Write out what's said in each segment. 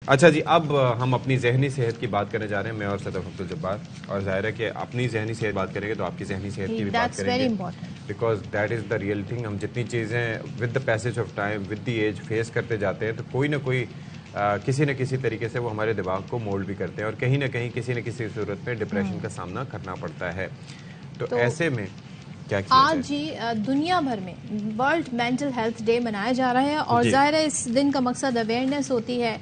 اچھا جی، اب ہم اپنی ذہنی صحت کی بات کرنے جا رہے ہیں، میں اور صدف عبدالجبار، اور ظاہر ہے کہ اپنی ذہنی صحت بات کریں گے تو آپ کی ذہنی صحت کی بھی بات کریں گے، because that is the real thing. ہم جتنی چیزیں with the passage of time with the age face کرتے جاتے ہیں تو کوئی نہ کوئی کسی نہ کسی طریقے سے وہ ہمارے دماغ کو مولڈ بھی کرتے ہیں، اور کہیں نہ کہیں کسی نہ کسی صورت میں ڈپریشن کا سامنا کرنا پڑتا ہے. تو ایسے میں کیا کیا آج جی دنیا بھر میں ورلڈ مینٹل ہیلتھ ڈے منایا جا رہا ہے، اور ظاہر ہے اس دن کا مقصد اویئرنیس ہوتی ہے،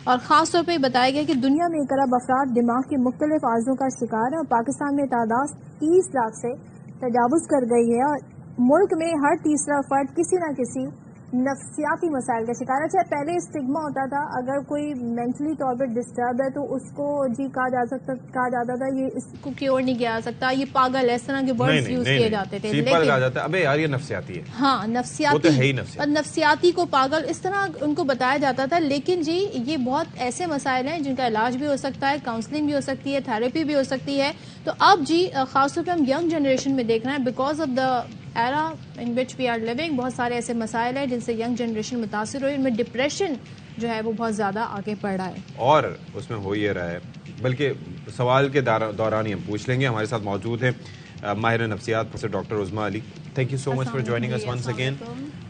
اور خاص طور پہ بتایا گیا کہ دنیا میں ایک ارب افراد دماغ کے مختلف عارضوں کا شکار ہے، اور پاکستان میں تعداد 30 لاکھ سے تجاوز کر گئی ہے، اور ملک میں ہر تیسرا فرد کسی نہ کسی نفسیاتی مسائل کا شکار ہے. چاہے پہلے اسٹگما ہوتا تھا، اگر کوئی مینٹلی طور پہ ڈسٹرب ہے تو اس کو جی کہا جاتا تھا یہ اس کو کیور نہیں کیا جا سکتا، یہ پاگل ہے، اس طرح کے ورڈز یوز کیے جاتے تھے. لیکن ابے یار یہ نفسیاتی ہے، ہاں نفسیاتی، اور نفسیاتی کو پاگل اس طرح ان کو بتایا جاتا تھا. لیکن جی یہ بہت ایسے مسائل ہیں جن کا علاج بھی ہو سکتا ہے، کاؤنسلنگ بھی ہو سکتی ہے، تھراپی بھی ہو سکتی ہے. تو اب جی خاص طور پہ ہم ینگ جنریشن میں دیکھ رہے ہیں، because of the era in which we are living, بہت سارے ایسے مسائل ہیں جن سے ینگ جنریشن متاثر ہوئی، ان میں ڈپریشن جو ہے وہ بہت زیادہ آگے بڑھ رہا ہے، اور اس میں ہو یہ رہا ہے. بلکہ سوال کے دوران ہی ہم پوچھ لیں گے. ہمارے ساتھ موجود ہیں ماہر نفسیات professor doctor Uzma Ali. Thank you so much for joining us once again.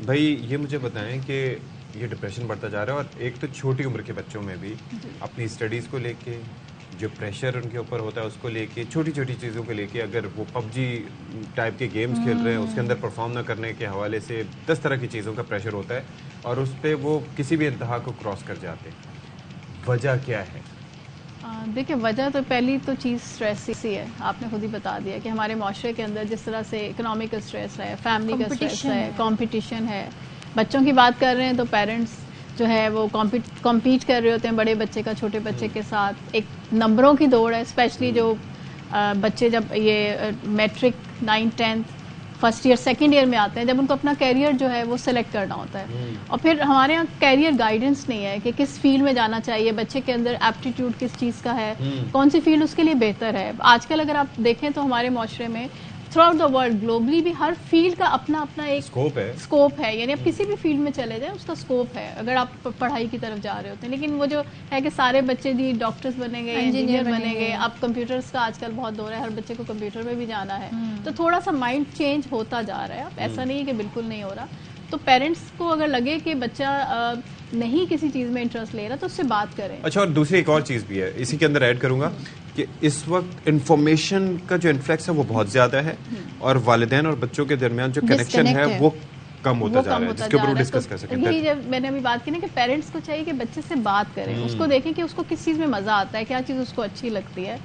بھائی یہ مجھے بتائیں کہ یہ ڈپریشن بڑھتا جا رہا ہے، اور ایک تو چھوٹی عمر کے بچوں میں بھی اپنی اسٹڈیز کو لے کے جو پریشر ان کے اوپر ہوتا ہے اس کو لے کے، چھوٹی چھوٹی چیزوں کو لے کے، اگر وہ پب جی ٹائپ کے گیمز کھیل رہے ہیں اس کے اندر پرفارم نہ کرنے کے حوالے سے 10 طرح کی چیزوں کا پریشر ہوتا ہے، اور اس پہ وہ کسی بھی انتہا کو کراس کر جاتے ہیں. وجہ کیا ہے؟ دیکھیں وجہ تو پہلی تو چیز اسٹریس ہی ہے. آپ نے خود ہی بتا دیا کہ ہمارے معاشرے کے اندر جس طرح سے اکنامک اسٹریس ہے، فیملی کا اسٹریس ہے، کمپٹیشن ہے. بچوں کی بات کر رہے ہیں تو پیرنٹس جو ہے وہ کمپیٹ کر رہے ہوتے ہیں بڑے بچے کا چھوٹے بچے کے ساتھ. ایک نمبروں کی دوڑ ہے، اسپیشلی جو بچے جب یہ matric 9th 10th first year second year میں آتے ہیں، جب ان کو اپنا کیریئر جو ہے وہ سلیکٹ کرنا ہوتا ہے. اور پھر ہمارے یہاں کیریئر گائیڈنس نہیں ہے کہ کس فیلڈ میں جانا چاہیے، بچے کے اندر ایپٹیٹیوڈ کس چیز کا ہے، کون سی فیلڈ اس کے لیے بہتر ہے. آج کل اگر آپ دیکھیں تو ہمارے معاشرے میں through out the world globally بھی ہر فیلڈ کا اپنا اپنا ایک اسکوپ ہے. یعنی آپ کسی بھی فیلڈ میں چلے جائیں اس کا اسکوپ ہے اگر آپ پڑھائی کی طرف جا رہے ہوتے ہیں. لیکن وہ جو ہے کہ سارے بچے جی ڈاکٹرز بنے گئے، انجینئر بنے گئے. اب کمپیوٹرز کا آج کل بہت دور ہے، ہر بچے کو کمپیوٹر میں بھی جانا ہے. تو تھوڑا سا مائنڈ چینج ہوتا جا رہا ہے. اب ایسا نہیں ہے کہ بالکل نہیں ہو رہا. تو پیرنٹس کو اگر لگے کہ بچہ نہیں کسی چیز میں انٹرسٹ لے رہا تو اس سے بات کریں. اچھا، اور دوسری ایک اور چیز بھی ہے اسی کے اندر ایڈ کروں گا کہ اس وقت انفارمیشن کا جو انفلیکس ہے وہ بہت زیادہ ہے، اور والدین اور بچوں کے درمیان جو کنیکشن ہے وہ کم ہوتا جا رہا ہے، جس کے اوپر ڈسکس کر سکیں. یہی جب میں نے ابھی بات کی نا کہ پیرنٹس کو چاہیے کہ بچے سے بات کریں، اس کو دیکھیں کہ اس کو کس چیز میں مزہ آتا ہے، کیا چیز اس کو اچھی لگتی ہے،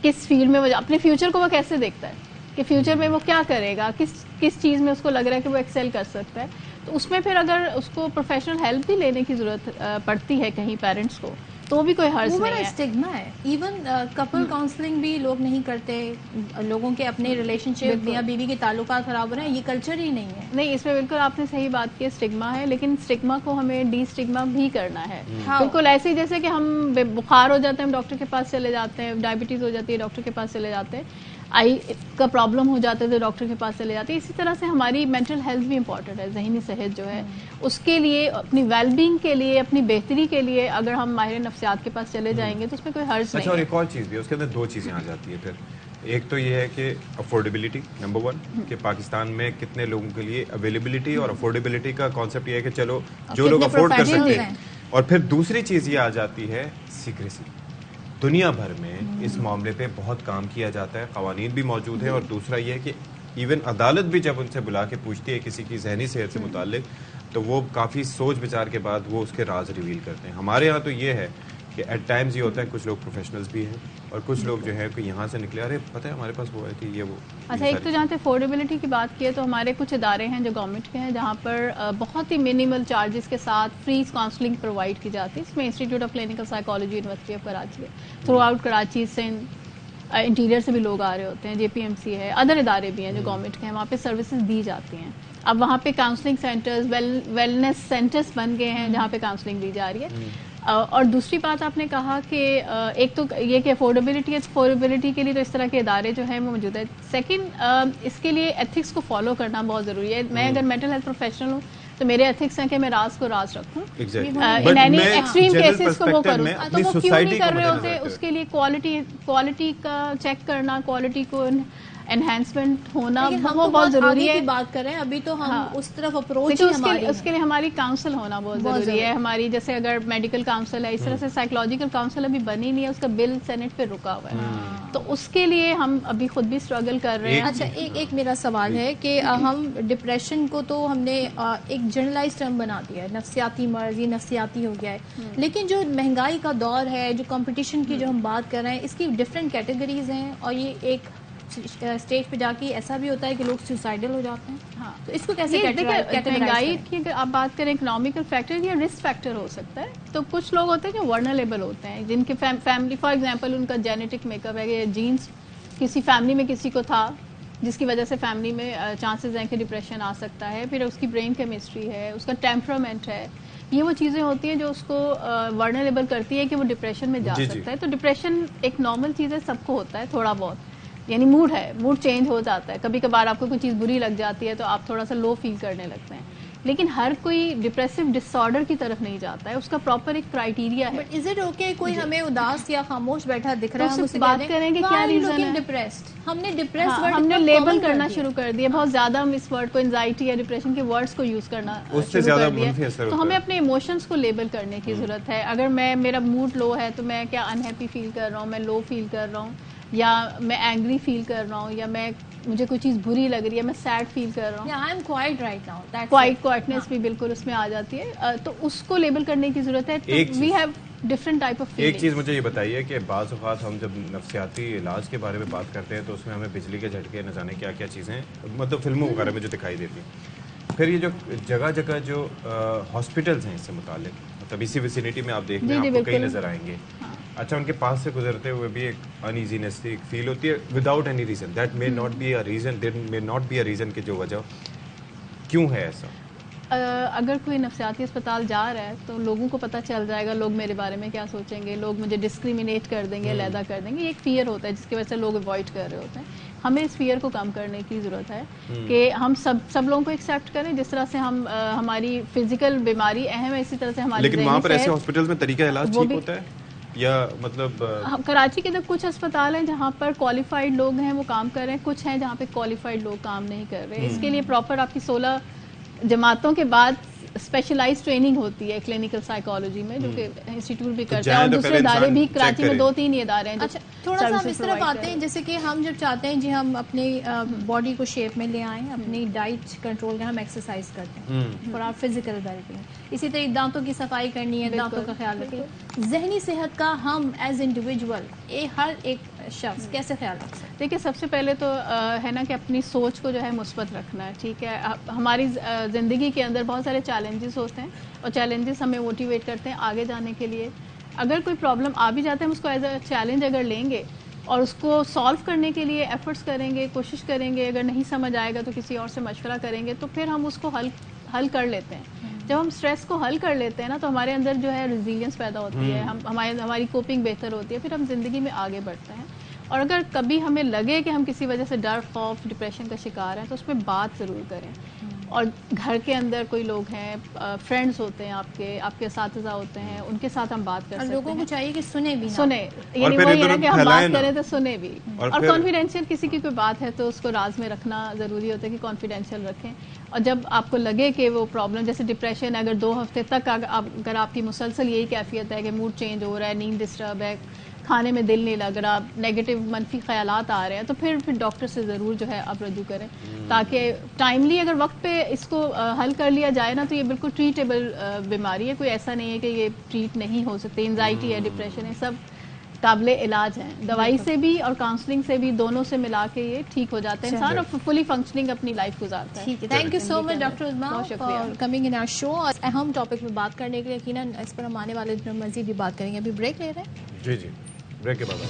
کس فیلڈ میں وہ اپنے فیوچر کو وہ کیسے دیکھتا ہے کہ فیوچر میں وہ کیا کرے گا، کس چیز میں اس کو لگ رہا ہے کہ وہ ایکسل کر سکتا ہے. تو اس میں پھر اگر اس کو پروفیشنل ہیلپ بھی لینے کی ضرورت پڑتی ہے کہیں پیرنٹس کو تو بھی کوئی حرج نہیں ہے. اسٹگما ہے. ایون کپل کاؤنسلنگ بھی لوگ نہیں کرتے، لوگوں کے اپنے ریلیشن شپ میاں بیوی کے تعلقات خراب ہو رہے ہیں، یہ کلچر ہی نہیں ہے. نہیں، اس میں بالکل آپ نے صحیح بات کی، اسٹگما ہے، لیکن اسٹگما کو ہمیں ڈی اسٹگما بھی کرنا ہے. بالکل ایسے ہی جیسے کہ ہم بخار ہو جاتے ہیں ہم ڈاکٹر کے پاس چلے جاتے ہیں، ڈائبٹیز ہو جاتی ہے ڈاکٹر کے پاس چلے جاتے ہیں، آئی کا پرابلم ہو جاتا ہے تو ڈاکٹر کے پاس چلے جاتے ہیں. اسی طرح سے ہماری مینٹل ہیلتھ بھی امپورٹنٹ ہے. ذہنی صحت جو ہے اس کے لیے، اپنی ویل بینگ کے لیے، اپنی بہتری کے لیے اگر ہم ماہر نفسیات کے پاس چلے جائیں گے تو اس میں کوئی حرج نہیں ہے. اچھا، اور ایک اور چیز بھی ہے، اس کے اندر دو چیزیں آ جاتی ہیں. پھر ایک تو یہ ہے کہ افورڈیبلٹی نمبر 1، کہ پاکستان میں کتنے لوگوں کے لیے اویلیبلٹی اور افورڈیبلٹی کا کانسیپٹ یہ ہے کہ چلو جو لوگ افورڈ کر سکتے ہیں. اور پھر دوسری چیز یہ آ جاتی ہے سیکریسی. دنیا بھر میں اس معاملے پہ بہت کام کیا جاتا ہے، قوانین بھی موجود ہیں. اور دوسرا یہ ہے کہ ایون عدالت بھی جب ان سے بلا کے پوچھتی ہے کسی کی ذہنی صحت سے متعلق تو وہ کافی سوچ بچار کے بعد وہ اس کے راز ریویل کرتے ہیں. ہمارے ہاں تو یہ ہے کہ ایٹ ٹائمز یہ ہوتا ہے کچھ لوگ پروفیشنلز بھی ہیں اور کچھ لوگ جو ہے کہ یہاں سے نکلے، ارے پتہ ہے ہمارے پاس وہ ہے کہ یہ وہ. اچھا، ایک تو جہاں سے افورڈیبلٹی کی بات کی ہے تو ہمارے کچھ ادارے ہیں جو گورنمنٹ کے ہیں جہاں پر بہت ہی منیمل چارجز کے ساتھ فری کاؤنسلنگ پرووائڈ کی جاتی ہے. اس میں institute of clinical psychology university of Karachi ہے، throughout Karachi, Sindh, interior سے بھی لوگ آ رہے ہوتے ہیں، جے پی ایم سی ہے، ادر ادارے بھی ہیں جو گورنمنٹ کے ہیں، وہاں پہ سروسز دی جاتی ہیں. اب وہاں پہ کاؤنسلنگ سینٹرز، ویلنس سینٹرز بن گئے ہیں جہاں پہ کاؤنسلنگ دی جا رہی ہے. اور دوسری بات آپ نے کہا کہ ایک تو یہ کہ افورڈیبلٹی ہے، افورڈیبلٹی کے لیے تو اس طرح کے ادارے جو ہیں وہ موجود ہے. سیکنڈ، اس کے لیے ایتھکس کو فالو کرنا بہت ضروری ہے. میں اگر مینٹل ہیلتھ پروفیشنل ہوں تو میرے ایتھکس ہیں کہ میں راز کو راز رکھوں. Exactly. In any extreme cases کو وہ کروں. تو وہ کیوں نہیں کر رہے ہوتے؟ اس کے لیے کوالٹی کا چیک کرنا, کوالٹی کو انہینسمنٹ ہونا وہ بہت ضروری ہے. بات کریں ابھی تو ہم اس طرف اپروچ اس کے لیے ہماری کاؤنسل ہونا بہت ضروری ہے. ہماری جیسے اگر میڈیکل کاؤنسل ہے, اس طرح سے سائیکولوجیکل کاؤنسل ابھی بنی نہیں ہے, اس کا بل سینٹ پہ رکا ہوا ہے, تو اس کے لیے ہم ابھی خود بھی اسٹرگل کر رہے ہیں. اچھا ایک میرا سوال ہے کہ ہم ڈپریشن کو تو ہم نے ایک جنرلائز ٹرم بنا دیا ہے, نفسیاتی مرض, یہ نفسیاتی ہو گیا ہے, لیکن جو مہنگائی کا دور ہے, جو کمپٹیشن کی جو ہم بات کر رہے ہیں, اس کی ڈفرینٹ کیٹیگریز ہیں, اور یہ ایک اسٹیج پہ جا کے ایسا بھی ہوتا ہے کہ لوگ سوسائڈل ہو جاتے ہیں. ہاں, تو اس کو کیسے مہنگائی کی اگر آپ بات کریں اکنامیکل فیکٹر یا رسک فیکٹر ہو سکتا ہے. تو کچھ لوگ ہوتے ہیں جو ورنریبل ہوتے ہیں, جن کے فیملی فار ایگزامپل ان کا جینیٹک میک اپ ہے کہ جینس کسی فیملی میں کسی کو تھا, جس کی وجہ سے فیملی میں چانسز ہیں کہ ڈپریشن آ سکتا ہے. پھر اس کی برین کیمسٹری ہے, اس کا ٹیمپرامنٹ ہے, یہ وہ چیزیں ہوتی ہیں جو اس کو ورنریبل کرتی ہے کہ وہ ڈپریشن میں جا سکتا ہے. تو ڈپریشن ایک نارمل چیز ہے, سب کو ہوتا ہے تھوڑا بہت, یعنی موڈ ہے, موڈ چینج ہو جاتا ہے. کبھی کبھار آپ کو کوئی چیز بری لگ جاتی ہے تو آپ تھوڑا سا لو فیل کرنے لگتے ہیں, لیکن ہر کوئی ڈپریسو ڈس آرڈر کی طرف نہیں جاتا ہے, اس کا پراپر ایک کرائیٹیریا ہے. بٹ از اٹ اوکے کوئی ہمیں اداس یا خاموش بیٹھا دکھ رہا ہے, ہم اس سے بات کریں گے کیا ریزن ہے. ہم نے ڈپریس ہم نے لیبل کرنا شروع کر دیا بہت زیادہ, ہم اس ورڈ کو انزائٹی یا ڈپریشن کے ورڈز کو یوز کرنا شروع کر دیا. تو ہمیں اپنے ایموشنز کو لیبل کرنے کی ضرورت ہے. اگر میرا موڈ لو ہے تو میں کیا انہیپی فیل کر رہا ہوں, میں لو فیل کر رہا ہوں, یا میں اینگری فیل کر رہا ہوں, یا مجھے کوئی چیز بری لگ رہی ہے, میں سیڈ فیل کر رہا ہوں. کوائٹنس بھی بالکل اس میں آ جاتی ہے. تو اس کو لیبل کرنے کی ضرورت ہے. We have different type of feeling. ایک چیز مجھے یہ بتائیے کہ بعض اوقات ہم جب نفسیاتی علاج کے بارے میں بات کرتے ہیں تو اس میں ہمیں بجلی کے جھٹکے, نہ جانے کیا کیا چیزیں مطلب فلموں وغیرہ میں جو دکھائی دیتی ہیں. پھر یہ جو جگہ جگہ جو ہاسپٹلس ہیں اس سے متعلق, مطلب اسی ویسینٹی میں آپ دیکھ رہے ہیں, آپ کو کئی نظر آئیں گے. اچھا, ان کے پاس سے گزرتے ہوئے بھی ایک انیزینس فیل ہوتی ہے without any reason. That may not be a reason, that may not be a reason کہ جو وجہ کیوں ہے ایسا. اگر کوئی نفسیاتی اسپتال جا رہا ہے تو لوگوں کو پتہ چل جائے گا لوگ میرے بارے میں کیا سوچیں گے, لوگ مجھے ڈسکریمنیٹ کر دیں گے, علیحدہ کر دیں گے. یہ ایک فیئر ہوتا ہے جس کی وجہ سے لوگ اوائڈ کر رہے ہوتے ہیں. ہمیں اس فیئر کو کم کرنے کی ضرورت ہے کہ ہم سب لوگوں کو ایکسیپٹ کریں. جس طرح سے ہماری فزیکل بیماری اہم ہے, اسی طرح سے ہماری, لیکن وہاں پر ایسے ہاسپٹل میں طریقہ علاج ٹھیک ہوتا ہے یا مطلب کراچی کے اندر کچھ اسپتال ہیں جہاں پر کوالیفائڈ لوگ ہیں وہ کام کر رہے ہیں, کچھ ہیں جہاں پہ کوالیفائڈ لوگ کام نہیں کر رہے. اس کے لیے پراپر آپ کی 16 جماعتوں کے بعد اسپیشلائز ٹریننگ ہوتی ہے کلینکل سائیکالوجی میں, جو کہ انسٹیٹیوٹ بھی کرتا ہے, اور دوسرے ادارے بھی کراچی میں 2-3 ہی ادارے ہیں. اچھا, تھوڑا سا ہم اس طرف آتے ہیں جیسے کہ ہم جب چاہتے ہیں جی ہم اپنی باڈی کو شیپ میں لے آئیں, اپنی ڈائٹ کنٹرول کریں, ہم ایکسرسائز کرتے ہیں فار آر فزیکل ویلبینگ. اسی طرح دانتوں کی صفائی کرنی ہے, دانتوں کا خیال رکھیں. ذہنی صحت کا ہم ایز انڈیویجول ہر ایک شخص کیسے خیال رکھ سکتے ہیں؟ دیکھیے, سب سے پہلے تو ہے نا کہ اپنی سوچ کو جو ہے مثبت رکھنا ہے. ٹھیک ہے, ہماری زندگی کے اندر بہت سارے چیلنجز ہوتے ہیں, اور چیلنجز ہمیں موٹیویٹ کرتے ہیں آگے جانے کے لیے. اگر کوئی پرابلم آ بھی جاتا ہے, ہم اس کو ایز اے چیلنج اگر لیں گے اور اس کو سالو کرنے کے لیے ایفرٹس کریں گے, کوشش کریں گے, اگر نہیں سمجھ آئے گا تو کسی اور سے مشورہ کریں گے, تو پھر ہم اس کو حل کر لیتے ہیں. جب ہم اسٹریس کو حل کر لیتے ہیں نا, تو ہمارے اندر جو ہے ریزیلینس پیدا ہوتی ہے, ہماری کوپنگ بہتر ہوتی ہے, پھر ہم زندگی میں آگے بڑھتے ہیں. اور اگر کبھی ہمیں لگے کہ ہم کسی وجہ سے ڈر, خوف, ڈپریشن کا شکار ہیں, تو اس میں بات ضرور کریں. اور گھر کے اندر کوئی لوگ ہیں, فرینڈس ہوتے ہیں آپ کے اساتذہ ہوتے ہیں, ان کے ساتھ ہم بات کر سکتے ہیں. لوگوں کو چاہیے کہ سنیں بھی, یعنی وہی ہے نا کہ ہم بات کریں تو سنیں بھی. اور کانفیڈینشیل کسی کی کوئی بات ہے تو اس کو راز میں رکھنا ضروری ہوتا ہے کہ کانفیڈینشیل رکھیں. اور جب آپ کو لگے کہ وہ پرابلم جیسے ڈپریشن ہے, اگر 2 ہفتے تک اگر آپ کی مسلسل یہی کیفیت ہے کہ موڈ چینج ہو رہا ہے, نیند ڈسٹرب ہے, کھانے میں دل نہیں لگ رہا, نیگیٹو منفی خیالات آ رہے ہیں, تو پھر ڈاکٹر سے ضرور جو ہے آپ رجوع کریں, تاکہ ٹائملی اگر وقت پہ اس کو حل کر لیا جائے نا, تو یہ بالکل ٹریٹیبل بیماری ہے. کوئی ایسا نہیں ہے کہ یہ ٹریٹ نہیں ہو سکتے. انزائٹی ہے, ڈپریشن ہے, سب قابل علاج ہیں. دوائی سے بھی اور کاؤنسلنگ سے بھی, دونوں سے ملا کے یہ ٹھیک ہو جاتا ہے انسان, اور فلی فنکشننگ اپنی لائف گزارتا ہے. Thank you so much doctor Uzma for coming in our show. اور اہم ٹاپک پہ بات کرنے کے لیے یقیناً اس پر ہم آنے والے دنوں مزید بھی بات کریں گے. ابھی بریک لے رہے ہیں. جی, بریک کے بعد